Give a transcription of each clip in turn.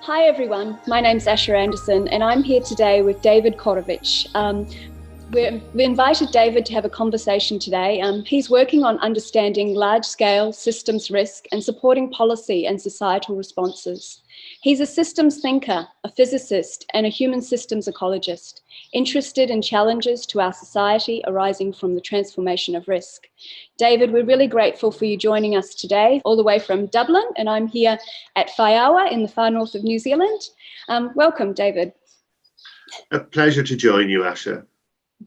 Hi everyone, my name's Asha Andersen and I'm here today with David Korowicz. We invited David to have a conversation today. He's working on understanding large-scale systems risk and supporting policy and societal responses. He's a systems thinker, a physicist, and a human systems ecologist, interested in challenges to our society arising from the transformation of risk. David, we're really grateful for you joining us today, all the way from Dublin, and I'm here at Whangaroa in the far north of New Zealand. Welcome, David. A pleasure to join you, Asha.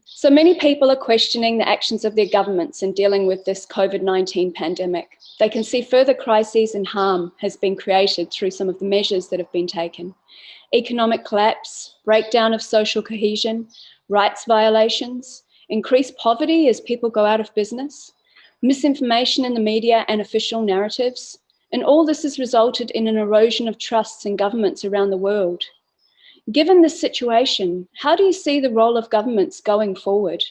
So many people are questioning the actions of their governments in dealing with this COVID-19 pandemic. They can see further crises and harm has been created through some of the measures that have been taken. Economic collapse, breakdown of social cohesion, rights violations, increased poverty as people go out of business, misinformation in the media and official narratives, and all this has resulted in an erosion of trusts in governments around the world. Given this situation, how do you see the role of governments going forward?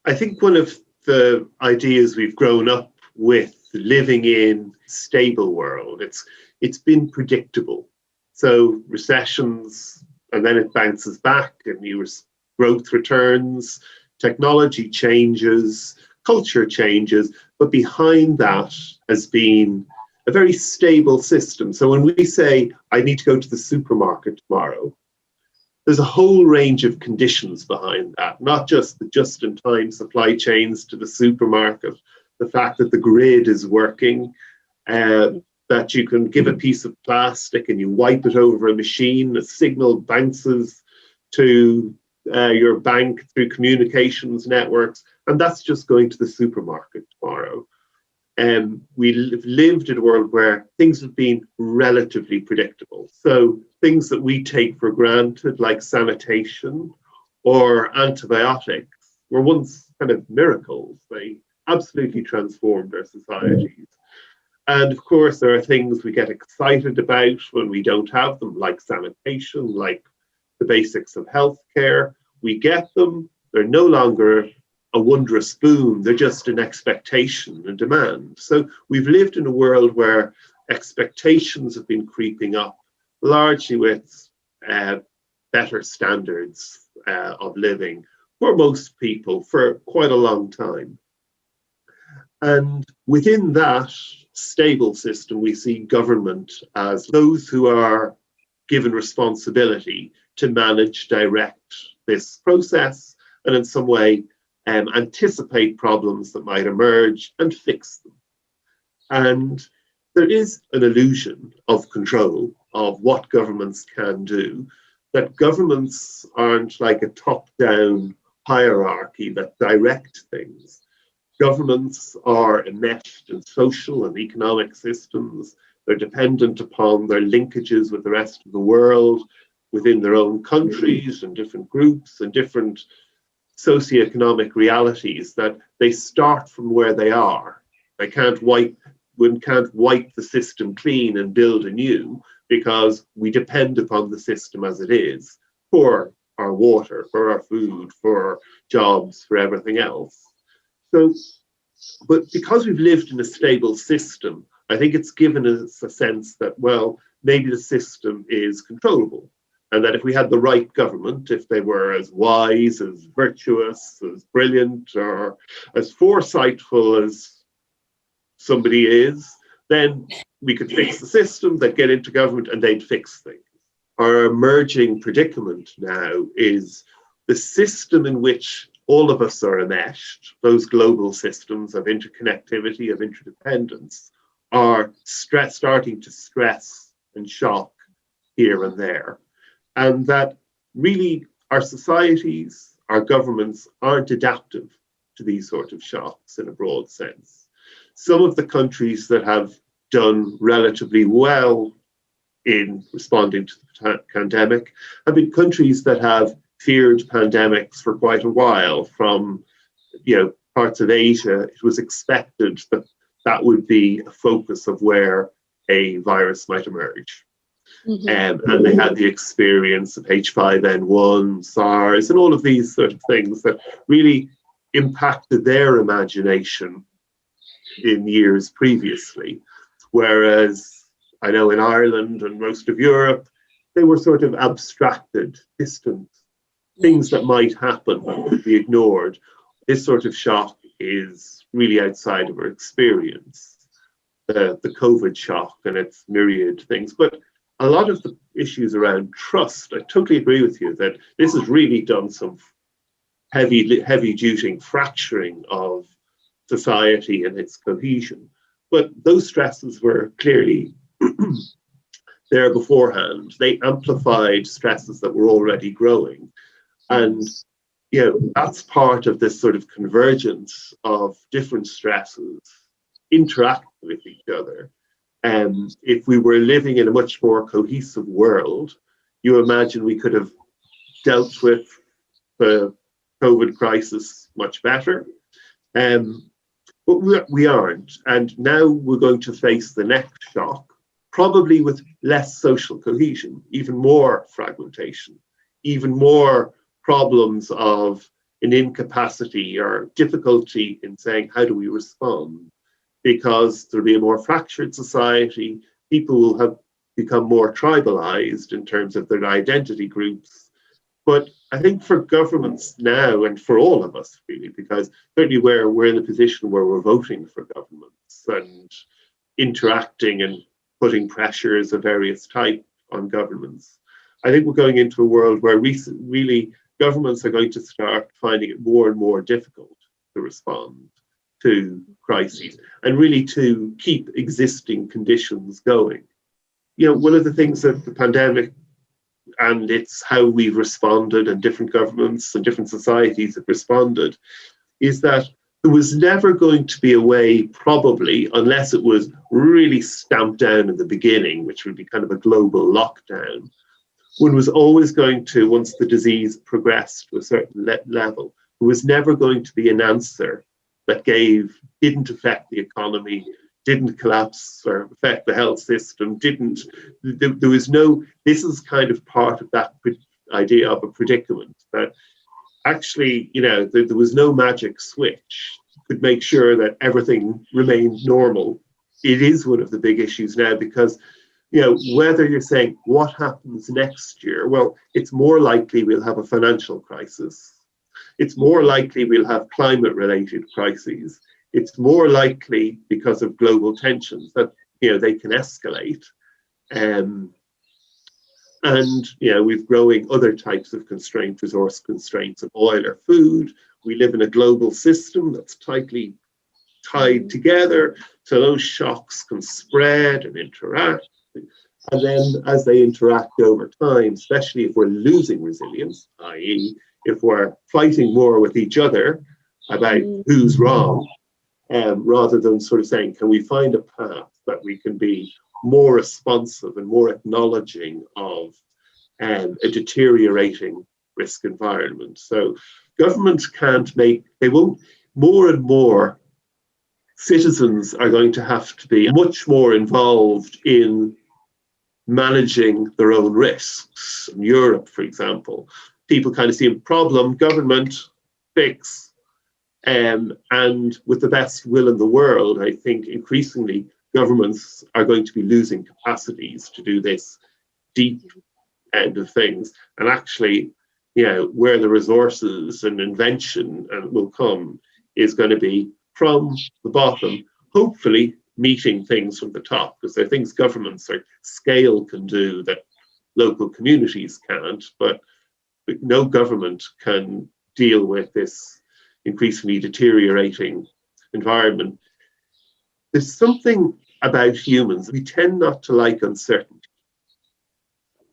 I think one of the ideas we've grown up with living in a stable world, it's been predictable. So recessions, and then it bounces back and growth returns, technology changes, culture changes, but behind that has been a very stable system. So when we say, I need to go to the supermarket tomorrow, there's a whole range of conditions behind that, not just the just-in-time supply chains to the supermarket, the fact that the grid is working, that you can give a piece of plastic and you wipe it over a machine, a signal bounces to your bank through communications networks, and that's just going to the supermarket tomorrow. We've lived in a world where things have been relatively predictable. So things that we take for granted, like sanitation or antibiotics, were once kind of miracles. They absolutely transformed our societies. And of course, there are things we get excited about when we don't have them, like sanitation, like the basics of healthcare. We get them, they're no longer a wondrous boon, they're just an expectation and demand. So we've lived in a world where expectations have been creeping up, largely with better standards of living for most people for quite a long time. And within that stable system, we see government as those who are given responsibility to manage, direct this process, and in some way anticipate problems that might emerge and fix them. And there is an illusion of control of what governments can do, that governments aren't like a top-down hierarchy that direct things. Governments are enmeshed in social and economic systems. They're dependent upon their linkages with the rest of the world, within their own countries and different groups and different socioeconomic realities, that they start from where they are. They can't wipe the system clean and build anew, because we depend upon the system as it is for our water, for our food, for jobs, for everything else. So, but because we've lived in a stable system, I think it's given us a sense that, well, maybe the system is controllable. And that if we had the right government, if they were as wise, as virtuous, as brilliant, or as foresightful as somebody is, then we could fix the system, they'd get into government and they'd fix things. Our emerging predicament now is the system in which all of us are enmeshed, those global systems of interconnectivity, of interdependence, are starting to stress and shock here and there. And that really our societies, our governments aren't adaptive to these sort of shocks in a broad sense. Some of the countries that have done relatively well in responding to the pandemic have been countries that have feared pandemics for quite a while. From parts of Asia, it was expected that that would be a focus of where a virus might emerge. And they had the experience of H5N1, SARS, and all of these sort of things that really impacted their imagination in years previously. Whereas I know in Ireland and most of Europe, they were sort of abstracted, distant things that might happen but could be ignored. This sort of shock is really outside of our experience, the COVID shock and its myriad things. But a lot of the issues around trust, I totally agree with you that this has really done some heavy duty fracturing of society and its cohesion. But those stresses were clearly there beforehand. They amplified stresses that were already growing. And that's part of this sort of convergence of different stresses interacting with each other. If we were living in a much more cohesive world, you imagine we could have dealt with the COVID crisis much better. But we aren't. And now we're going to face the next shock, probably with less social cohesion, even more fragmentation, even more problems of an incapacity or difficulty in saying, how do we respond? Because there'll be a more fractured society. People will have become more tribalized in terms of their identity groups. But I think for governments now, and for all of us really, because certainly we're in a position where we're voting for governments and interacting and putting pressures of various types on governments, I think we're going into a world where really governments are going to start finding it more and more difficult to respond to crises and really to keep existing conditions going. One of the things that the pandemic and it's how we've responded and different governments and different societies have responded is that there was never going to be a way, probably, unless it was really stamped down in the beginning, which would be kind of a global lockdown. One was always going to, once the disease progressed to a certain level, there was never going to be an answer that didn't affect the economy, didn't collapse or affect the health system, there was no, this is kind of part of that idea of a predicament, that actually, there was no magic switch could make sure that everything remained normal. It is one of the big issues now because, whether you're saying what happens next year, well, it's more likely we'll have a financial crisis. It's more likely we'll have climate-related crises. It's more likely because of global tensions that, they can escalate. And, we've growing other types of constraints, resource constraints of oil or food. We live in a global system that's tightly tied together. So those shocks can spread and interact. And then as they interact over time, especially if we're losing resilience, i.e. if we're fighting more with each other about who's wrong, rather than sort of saying, can we find a path that we can be more responsive and more acknowledging of a deteriorating risk environment. So governments more and more citizens are going to have to be much more involved in managing their own risks. In Europe, for example, people kind of see a problem, government, fix. And with the best will in the world, I think increasingly governments are going to be losing capacities to do this deep end of things. And actually, where the resources and invention will come is going to be from the bottom, hopefully meeting things from the top, because there are things governments or scale can do that local communities can't, but no government can deal with this increasingly deteriorating environment. There's something about humans, we tend not to like uncertainty.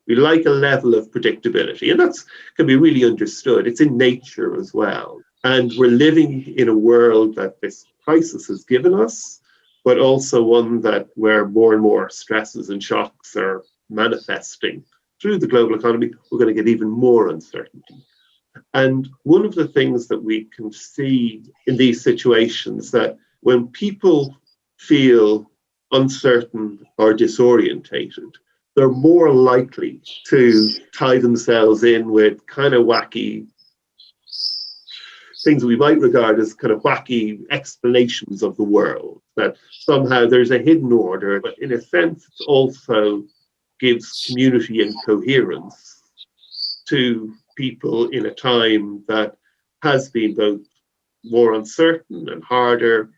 We like a level of predictability, and that can be really understood. It's in nature as well. And we're living in a world that this crisis has given us, but also one where more and more stresses and shocks are manifesting through the global economy. We're going to get even more uncertainty. And one of the things that we can see in these situations, that when people feel uncertain or disorientated, they're more likely to tie themselves in with kind of wacky things we might regard as kind of wacky explanations of the world, that somehow there's a hidden order, but in a sense, it's also gives community and coherence to people in a time that has been both more uncertain and harder.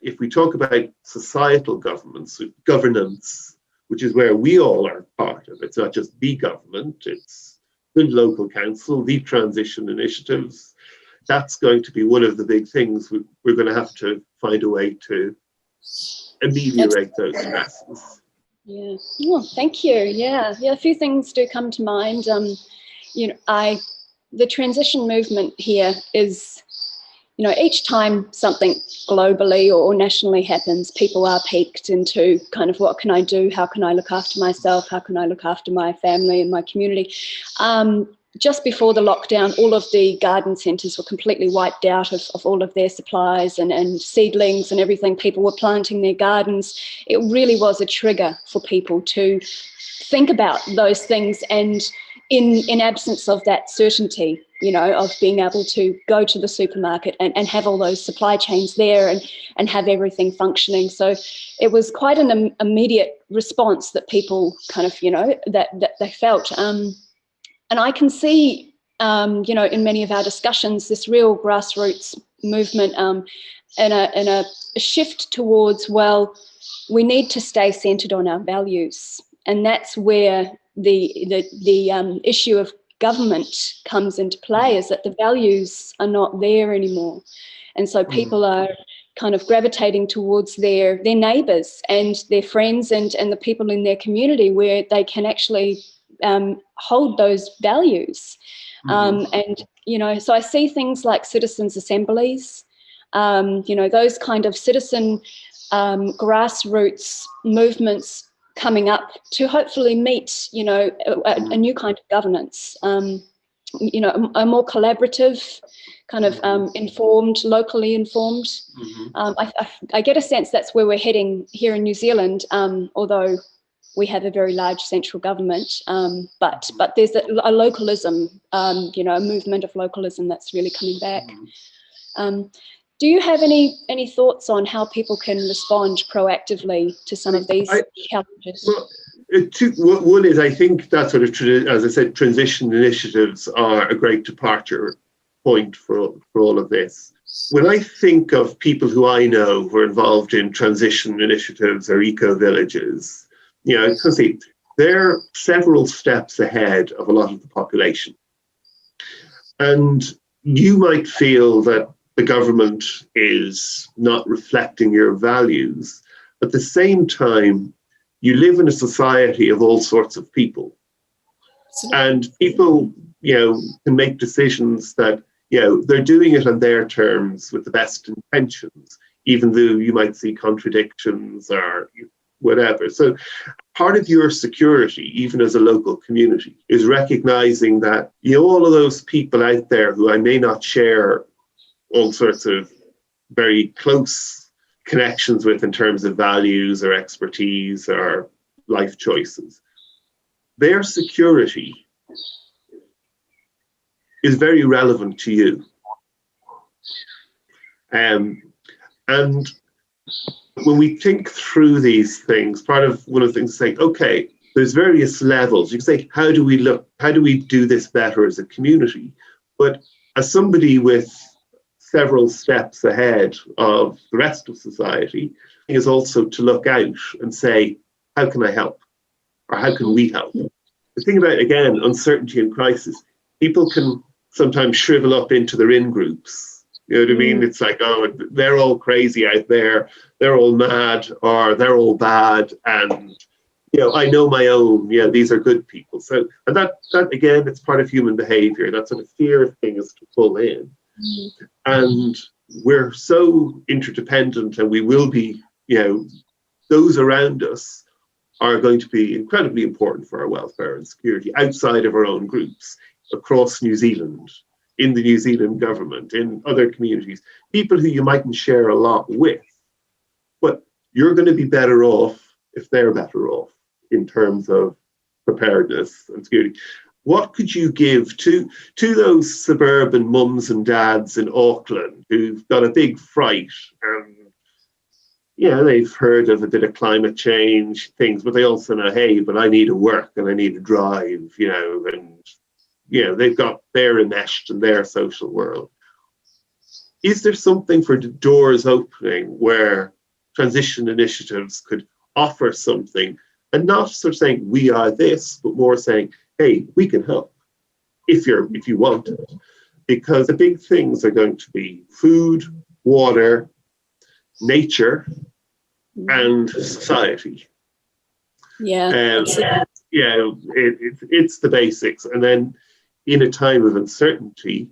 If we talk about societal governance, which is where we all are part of, it's not just the government, it's the local council, the transition initiatives. That's going to be one of the big things. We're going to have to find a way to ameliorate those stresses. Yeah. Oh, thank you. Yeah. A few things do come to mind. The transition movement here is, each time something globally or nationally happens, people are piqued into kind of, what can I do? How can I look after myself? How can I look after my family and my community? Just before the lockdown, all of the garden centres were completely wiped out of all of their supplies and seedlings and everything. People were planting their gardens. It really was a trigger for people to think about those things, and in absence of that certainty, of being able to go to the supermarket and have all those supply chains there and have everything functioning. So it was quite an immediate response that people kind of, that they felt. And I can see, in many of our discussions, this real grassroots movement and a shift towards, well, we need to stay centred on our values. And that's where the issue of government comes into play, is that the values are not there anymore. And so people are kind of gravitating towards their neighbours and their friends and the people in their community where they can actually hold those values. And, so I see things like citizens' assemblies, those kind of citizen grassroots movements coming up to hopefully meet, a new kind of governance, a more collaborative, kind of informed, locally informed. I get a sense that's where we're heading here in New Zealand, although we have a very large central government, but there's a localism, a movement of localism that's really coming back. Do you have any thoughts on how people can respond proactively to some of these challenges? Well, one is, I think that sort of, as I said, transition initiatives are a great departure point for all of this. When I think of people who I know who are involved in transition initiatives or eco-villages, they're several steps ahead of a lot of the population. And you might feel that the government is not reflecting your values. At the same time, you live in a society of all sorts of people. And people, can make decisions that, they're doing it on their terms with the best intentions, even though you might see contradictions or whatever. So part of your security, even as a local community, is recognizing that, all of those people out there who I may not share all sorts of very close connections with in terms of values or expertise or life choices, their security is very relevant to you. And when we think through these things, one of the things is saying, okay, there's various levels. You can say, how do we do this better as a community? But as somebody with several steps ahead of the rest of society, is also to look out and say, how can I help? Or how can we help? The thing about, again, uncertainty and crisis, people can sometimes shrivel up into their in-groups. You know what I mean? It's like, oh, they're all crazy out there, they're all mad, or they're all bad, and I know my own, these are good people. So, and that again, it's part of human behavior. That sort of fear thing is to pull in. And we're so interdependent, and we will be, those around us are going to be incredibly important for our welfare and security outside of our own groups, across New Zealand, in the New Zealand government, in other communities, people who you mightn't share a lot with, but you're going to be better off if they're better off in terms of preparedness and security. What could you give to those suburban mums and dads in Auckland who've got a big fright and yeah, they've heard of a bit of climate change things, but they also know, hey, but I need to work and I need to drive, and they're enmeshed in their social world. Is there something for the doors opening where transition initiatives could offer something, and not sort of saying we are this, but more saying, hey, we can help if you want it, because the big things are going to be food, water, nature, and society. Yeah. It's the basics. And then in a time of uncertainty,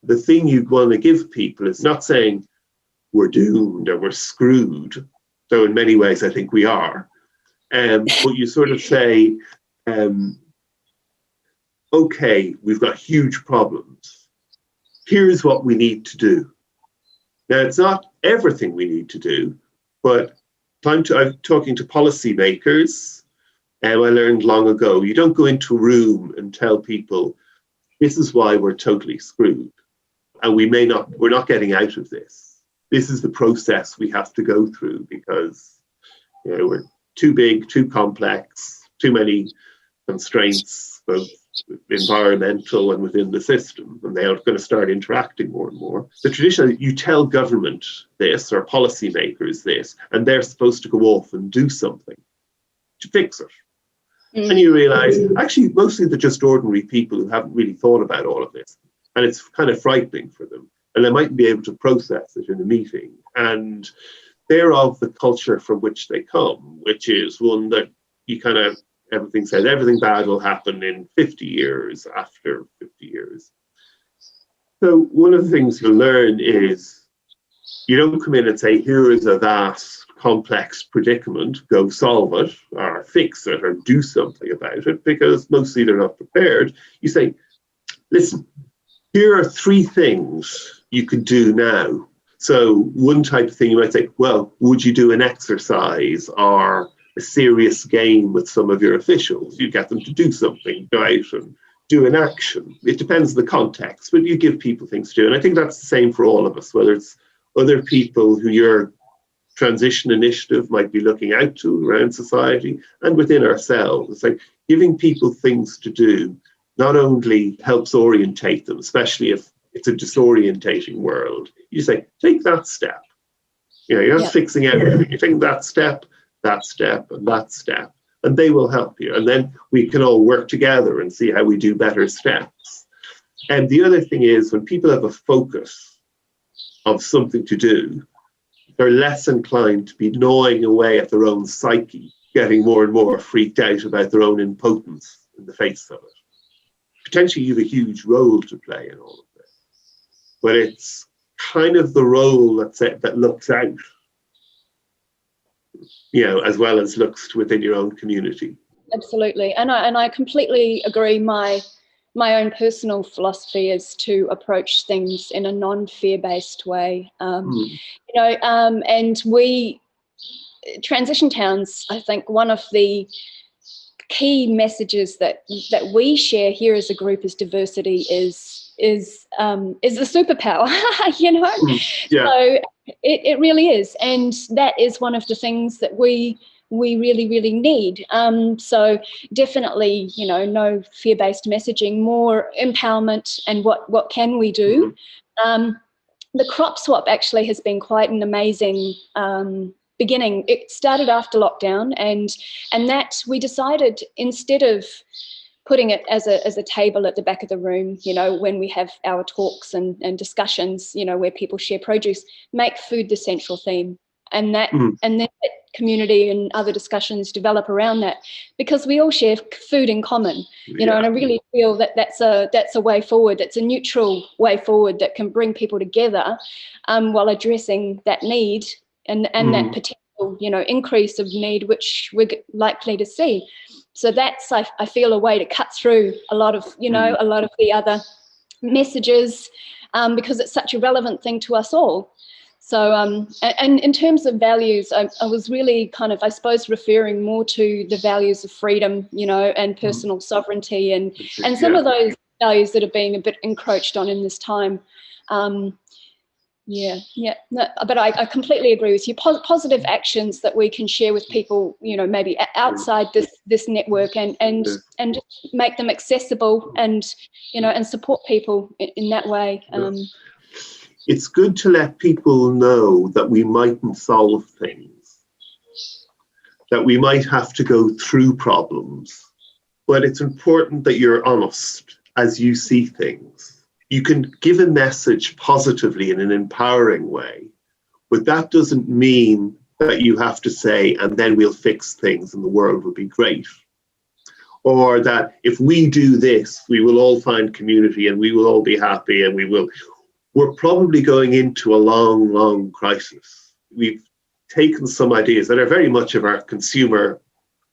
the thing you want to give people is not saying we're doomed or we're screwed, though in many ways I think we are. But you sort of say, okay, we've got huge problems. Here's what we need to do. Now, it's not everything we need to do, but I'm talking to policymakers, and I learned long ago, you don't go into a room and tell people, this is why we're totally screwed, and we're not getting out of this. This is the process we have to go through because we're too big, too complex, too many constraints, both environmental and within the system, and they are going to start interacting more and more. The tradition, you tell government this or policymakers this, and they're supposed to go off and do something to fix it. And you realize, actually, mostly they're just ordinary people who haven't really thought about all of this. And it's kind of frightening for them. And they mightn't be able to process it in a meeting. And they're of the culture from which they come, which is one that you kind of, everything says everything bad will happen in 50 years, after 50 years. So one of the things you learn is you don't come in and say, here is a vast, complex predicament, go solve it, or fix it, or do something about it, because mostly they're not prepared. You say, listen, here are 3 things you could do now. So one type of thing you might say, well, would you do an exercise or a serious game with some of your officials? You get them to do something, go out and do an action. It depends on the context, but you give people things to do. And I think that's the same for all of us, whether it's other people who your transition initiative might be looking out to around society and within ourselves. It's like giving people things to do not only helps orientate them, especially if it's a disorientating world. You say, take that step. You're not fixing everything. You're taking that step, and that step, and they will help you. And then we can all work together and see how we do better steps. And the other thing is, when people have a focus of something to do, they're less inclined to be gnawing away at their own psyche, getting more and more freaked out about their own impotence in the face of it. Potentially you have a huge role to play in all of this, but it's kind of the role that looks out, as well as looks within your own community. Absolutely, and I completely agree. My own personal philosophy is to approach things in a non-fear-based way. And we, transition towns, I think one of the key messages that we share here as a group is diversity is the superpower. So it really is, and that is one of the things that we really, really need. So definitely, no fear-based messaging, more empowerment, and what can we do? The crop swap actually has been quite an amazing beginning. It started after lockdown, and that we decided, instead of putting it as a table at the back of the room, when we have our talks and discussions, where people share produce, make food the central theme. And then that community and other discussions develop around that, because we all share food in common, and I really feel that that's a way forward. It's a neutral way forward that can bring people together while addressing that need and that potential, increase of need, which we're likely to see. So that's, I feel, a way to cut through a lot of, a lot of the other messages, because it's such a relevant thing to us all. So, and in terms of values, I was really kind of, I suppose, referring more to the values of freedom, and personal sovereignty, and some of those values that are being a bit encroached on in this time. Yeah. No, but I completely agree with you. Positive actions that we can share with people, maybe outside this network, and just make them accessible, and and support people in that way. It's good to let people know that we mightn't solve things, that we might have to go through problems, but it's important that you're honest as you see things. You can give a message positively in an empowering way, but that doesn't mean that you have to say, and then we'll fix things and the world will be great. Or that if we do this, we will all find community and we will all be happy and we're probably going into a long, long crisis. We've taken some ideas that are very much of our consumer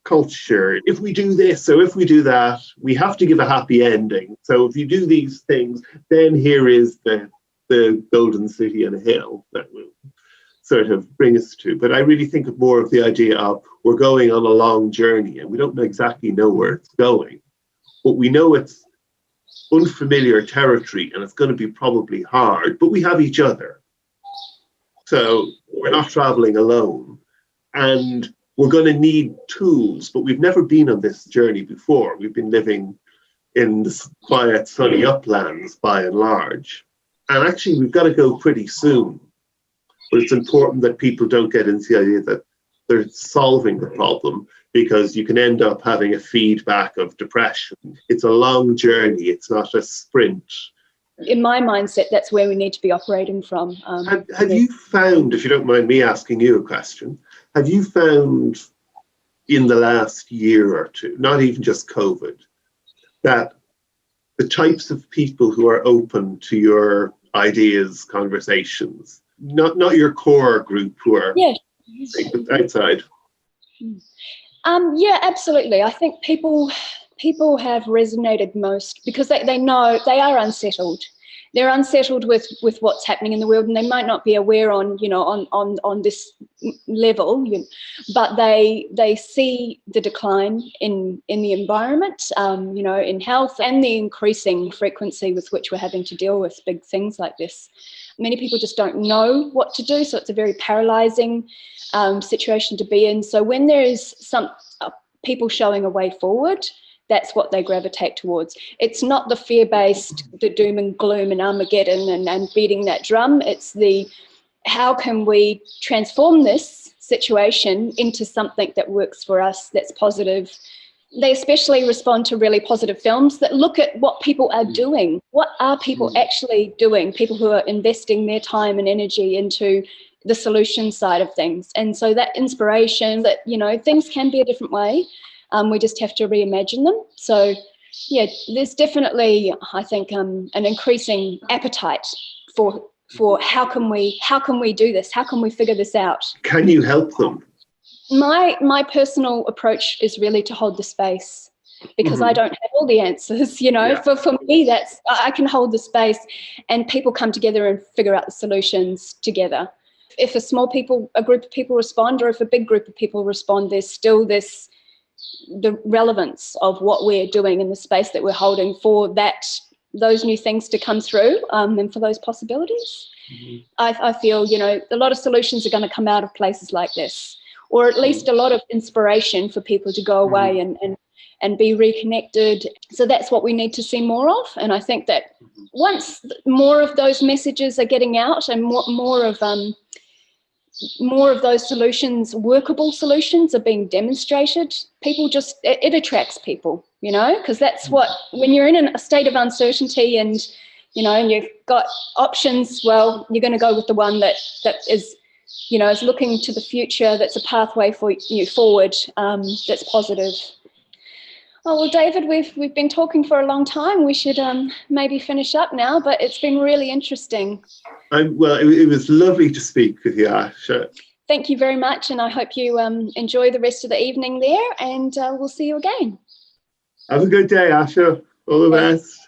culture. If we do this, or if we do that, we have to give a happy ending. So if you do these things, then here is the golden city on a hill that will sort of bring us to. But I really think of more of the idea of we're going on a long journey and we don't exactly know where it's going, but we know it's unfamiliar territory and it's going to be probably hard, but we have each other. So we're not traveling alone. And we're going to need tools, but we've never been on this journey before. We've been living in the quiet, sunny uplands by and large. And actually, we've got to go pretty soon. But it's important that people don't get into the idea that they're solving the problem, because you can end up having a feedback of depression. It's a long journey. It's not a sprint. In my mindset, that's where we need to be operating from. Have you found, if you don't mind me asking you a question, have you found in the last year or two, not even just COVID, that the types of people who are open to your ideas, conversations, not your core group who are outside? Yeah, absolutely. I think people have resonated most because they know they are unsettled. They're unsettled with what's happening in the world, and they might not be aware on this level, but they see the decline in the environment, in health, and the increasing frequency with which we're having to deal with big things like this. Many people just don't know what to do, so it's a very paralyzing situation to be in. So when there is some people showing a way forward, that's what they gravitate towards. It's not the fear-based, the doom and gloom and Armageddon and beating that drum. It's the how can we transform this situation into something that works for us, that's positive. They especially respond to really positive films that look at what people are doing. What are people actually doing? People who are investing their time and energy into the solution side of things. And so that inspiration that, things can be a different way. We just have to reimagine them. So, yeah, there's definitely, I think, an increasing appetite for how can we do this? How can we figure this out? Can you help them? My personal approach is really to hold the space, because I don't have all the answers. For me, that's I can hold the space, and people come together and figure out the solutions together. If a group of people respond, or if a big group of people respond, there's still the relevance of what we're doing in the space that we're holding for those new things to come through, and for those possibilities. I feel, a lot of solutions are going to come out of places like this, or at least a lot of inspiration for people to go away and be reconnected. So that's what we need to see more of. And I think that once more of those messages are getting out, and more of those solutions, workable solutions, are being demonstrated, it attracts people, because that's when you're in a state of uncertainty and you've got options, well, you're going to go with the one that is, is looking to the future, that's a pathway for you forward, that's positive. Oh, well, David, we've been talking for a long time. We should maybe finish up now, but it's been really interesting. Well, it was lovely to speak with you, Asha. Thank you very much, and I hope you enjoy the rest of the evening there, and we'll see you again. Have a good day, Asha. All the best.